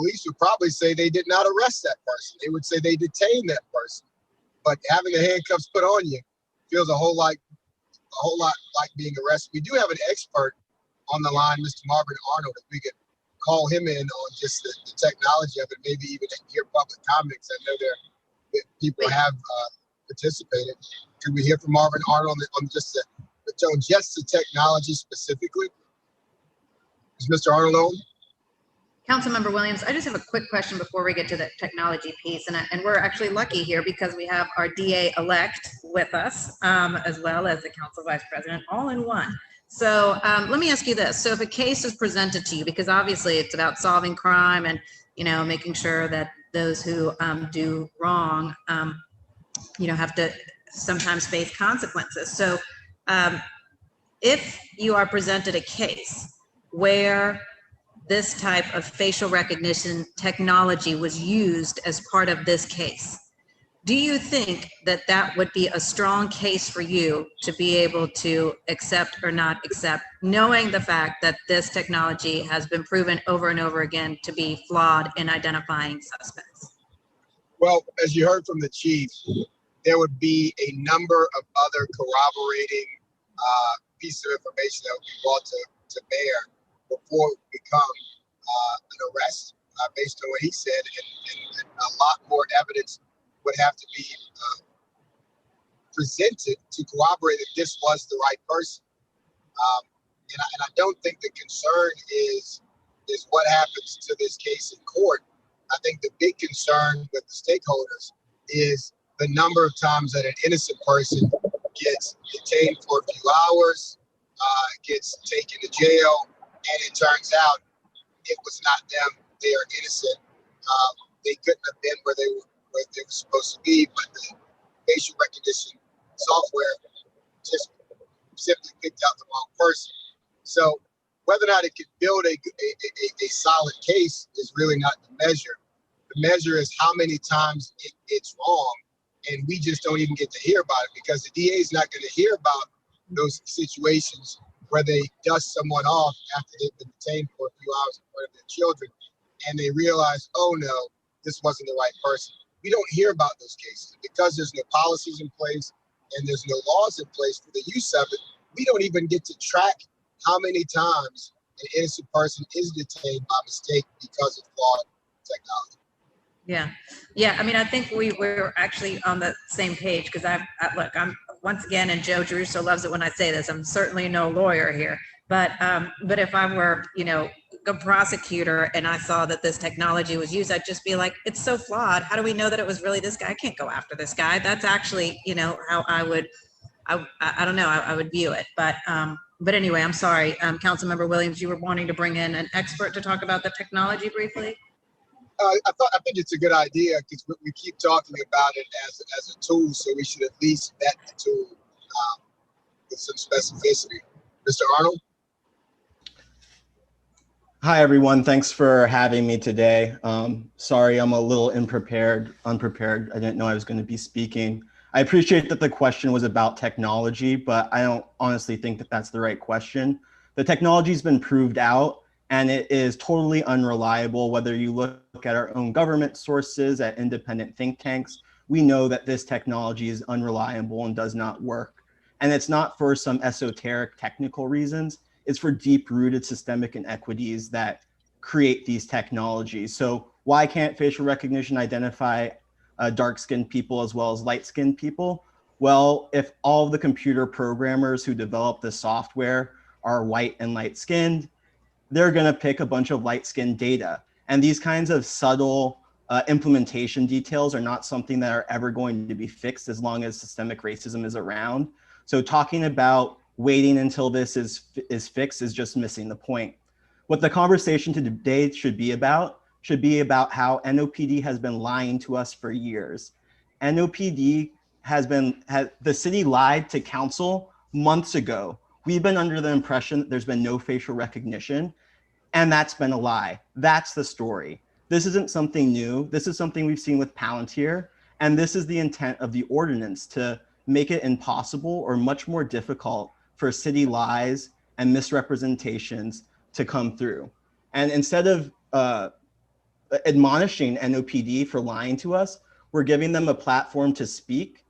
police would probably say they did not arrest that person. They would say they detained that person. But having the handcuffs put on you feels a whole lot like being arrested. We do have an expert on the line, Mr. Marvin Arnold. If we could call him in on just the technology of it, maybe even hear public comments. I know people have participated. Could we hear from Marvin Arnold on just the technology specifically? Is Mr. Arnold on? Councilmember Williams, I just have a quick question before we get to the technology piece, and we're actually lucky here because we have our DA-elect with us, as well as the Council Vice President, all in one. So let me ask you this. So if a case is presented to you, because obviously it's about solving crime and, making sure that those who do wrong, have to sometimes face consequences. So if you are presented a case where this type of facial recognition technology was used as part of this case, do you think that that would be a strong case for you to be able to accept or not accept, knowing the fact that this technology has been proven over and over again to be flawed in identifying suspects? Well, as you heard from the chief, there would be a number of other corroborating pieces of information that would be brought to bear before it would become an arrest, based on what he said, and a lot more evidence would have to be presented to corroborate that this was the right person. And I don't think the concern is what happens to this case in court. I think the big concern with the stakeholders is the number of times that an innocent person gets detained for a few hours, gets taken to jail, and it turns out it was not them. They are innocent. They couldn't have been where they were supposed to be, but the facial recognition software just simply picked out the wrong person. So whether or not it could build a solid case is really not the measure. The measure is how many times it's wrong, and we just don't even get to hear about it because the DA is not going to hear about those situations where they dust someone off after they've been detained for a few hours in front of their children, and they realize, oh no, this wasn't the right person. We don't hear about those cases because there's no policies in place and there's no laws in place for the use of it. We don't even get to track how many times an innocent person is detained by mistake because of flawed technology. Yeah. I mean, I think we're actually on the same page because look, I'm once again, and Joe Druso loves it when I say this, I'm certainly no lawyer here, but if I were, a prosecutor and I saw that this technology was used, I'd just be like, it's so flawed. How do we know that it was really this guy? I can't go after this guy. That's actually, how I don't know, I would view it. But anyway, I'm sorry, Councilmember Williams, you were wanting to bring in an expert to talk about the technology briefly? I think it's a good idea because we keep talking about it as a tool, so we should at least vet the tool with some specificity. Mr. Arnold? Hi, everyone. Thanks for having me today. Sorry, I'm a little unprepared. I didn't know I was going to be speaking. I appreciate that the question was about technology, but I don't honestly think that that's the right question. The technology's been proved out, and it is totally unreliable. Whether you look at our own government sources, at independent think tanks, we know that this technology is unreliable and does not work. And it's not for some esoteric technical reasons. It's for deep-rooted systemic inequities that create these technologies. So why can't facial recognition identify dark-skinned people as well as light-skinned people? Well, if all of the computer programmers who develop the software are white and light-skinned, they're going to pick a bunch of light-skinned data. And these kinds of subtle implementation details are not something that are ever going to be fixed as long as systemic racism is around. So talking about waiting until this is fixed is just missing the point. What the conversation today should be about how NOPD has been lying to us for years. NOPD the city lied to council months ago. We've been under the impression that there's been no facial recognition, and that's been a lie. That's the story. This isn't something new. This is something we've seen with Palantir, and this is the intent of the ordinance, to make it impossible or much more difficult for city lies and misrepresentations to come through. And instead of admonishing NOPD for lying to us. We're giving them a platform to speak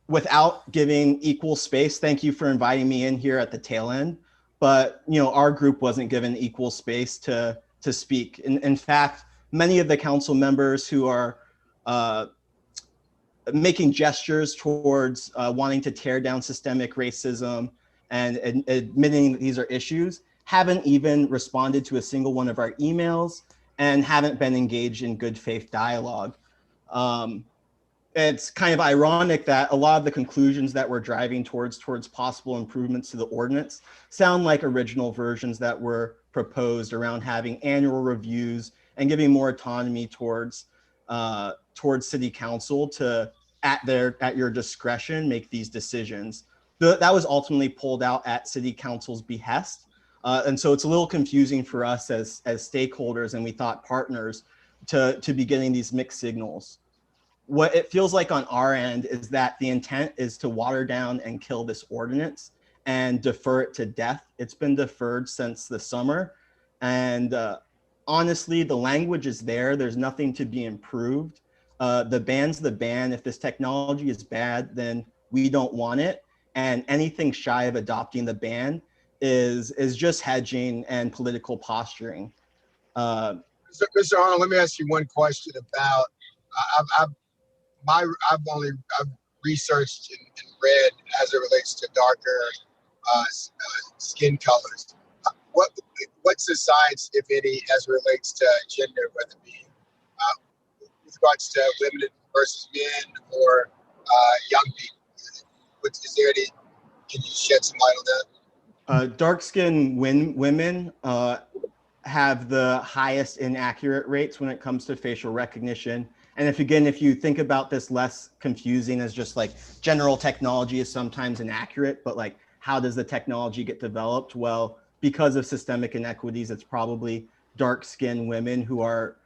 without giving equal space. Thank you for inviting me in here at the tail end. But our group wasn't given equal space to speak. In fact, many of the council members who are making gestures towards wanting to tear down systemic racism and admitting that these are issues haven't even responded to a single one of our emails and haven't been engaged in good faith dialogue. It's kind of ironic that a lot of the conclusions that we're driving towards possible improvements to the ordinance sound like original versions that were proposed around having annual reviews and giving more autonomy towards city council to, at your discretion, make these decisions. That was ultimately pulled out at city council's behest. And so it's a little confusing for us as stakeholders, and we thought partners, to be getting these mixed signals. What it feels like on our end is that the intent is to water down and kill this ordinance and defer it to death. It's been deferred since the summer. And honestly, the language is there. There's nothing to be improved. The ban's the ban. If this technology is bad, then we don't want it. And anything shy of adopting the ban is just hedging and political posturing. Mr. Arnold, let me ask you one question about, I've researched and read as it relates to darker skin colors. What's the science, if any, as it relates to gender, whether it be with regards to women versus men or young people? Is there any? Can you shed some light on that? Dark-skinned women have the highest inaccurate rates when it comes to facial recognition. And if you think about this less confusing as just like general technology is sometimes inaccurate, but like how does the technology get developed? Well, because of systemic inequities, it's probably dark-skinned women who are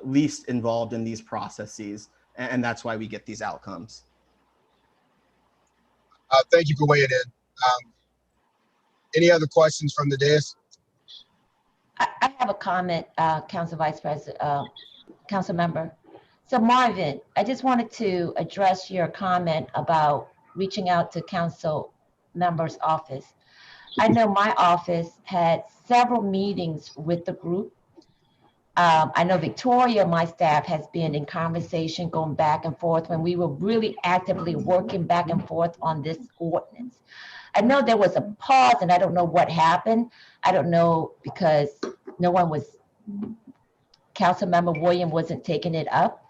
least involved in these processes. And that's why we get these outcomes. Thank you for weighing in. Any other questions from the dais? I have a comment, Council Vice President, Council Member. So Marvin, I just wanted to address your comment about reaching out to Council Member's office. I know my office had several meetings with the group. I know Victoria, my staff, has been in conversation going back and forth when we were really actively working back and forth on this ordinance. I know there was a pause and I don't know what happened. I don't know because Councilmember William wasn't taking it up.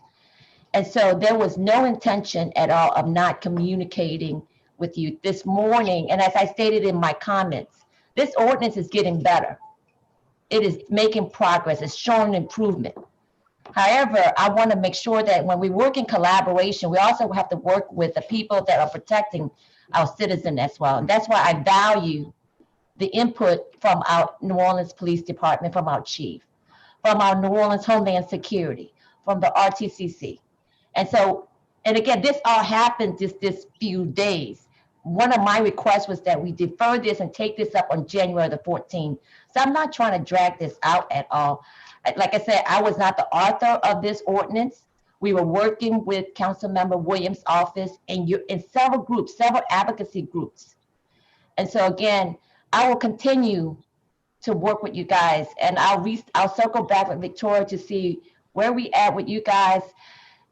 And so there was no intention at all of not communicating with you this morning. And as I stated in my comments, this ordinance is getting better. It is making progress. It's showing improvement. However, I want to make sure that when we work in collaboration, we also have to work with the people that are protecting our citizens as well. And that's why I value the input from our New Orleans Police Department, from our chief, from our New Orleans Homeland Security, from the RTCC. And so, and again, this all happened just this few days. One of my requests was that we defer this and take this up on January the 14th. So I'm not trying to drag this out at all. Like I said, I was not the author of this ordinance. We were working with Councilmember Williams' office and in several groups, several advocacy groups. And so again, I will continue to work with you guys, and I'll circle back with Victoria to see where we at with you guys.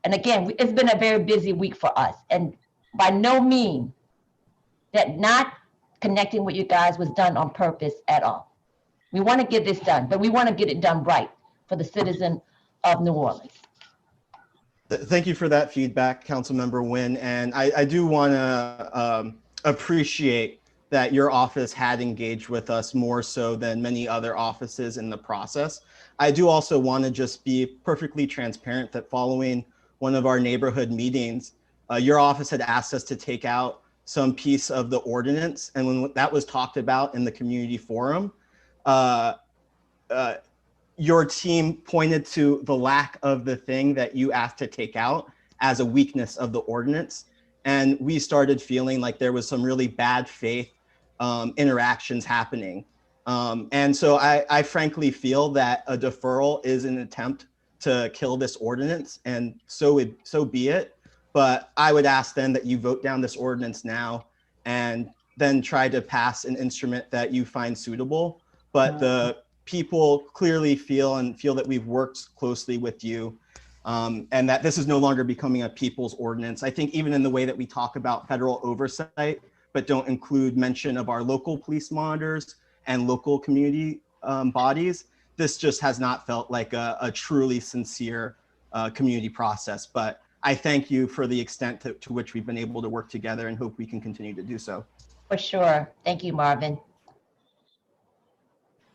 And again, it's been a very busy week for us, and by no means that not connecting with you guys was done on purpose at all. We want to get this done, but we want to get it done right for the citizen of New Orleans. Thank you for that feedback, Councilmember Nguyen. And I do want to appreciate that your office had engaged with us more so than many other offices in the process. I do also want to just be perfectly transparent that following one of our neighborhood meetings, your office had asked us to take out some piece of the ordinance. And when that was talked about in the community forum, your team pointed to the lack of the thing that you asked to take out as a weakness of the ordinance. And we started feeling like there was some really bad faith interactions happening. And so I frankly feel that a deferral is an attempt to kill this ordinance, and so be it. But I would ask then that you vote down this ordinance now and then try to pass an instrument that you find suitable. But the people clearly feel that we've worked closely with you, and that this is no longer becoming a people's ordinance. I think even in the way that we talk about federal oversight, but don't include mention of our local police monitors and local community bodies, this just has not felt like a truly sincere community process. But I thank you for the extent to which we've been able to work together, and hope we can continue to do so. For sure. Thank you, Marvin.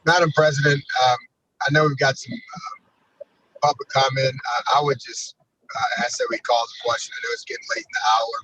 Madam President, I know we've got some public comment. I would just ask that we call the question. I know it's getting late in the hour.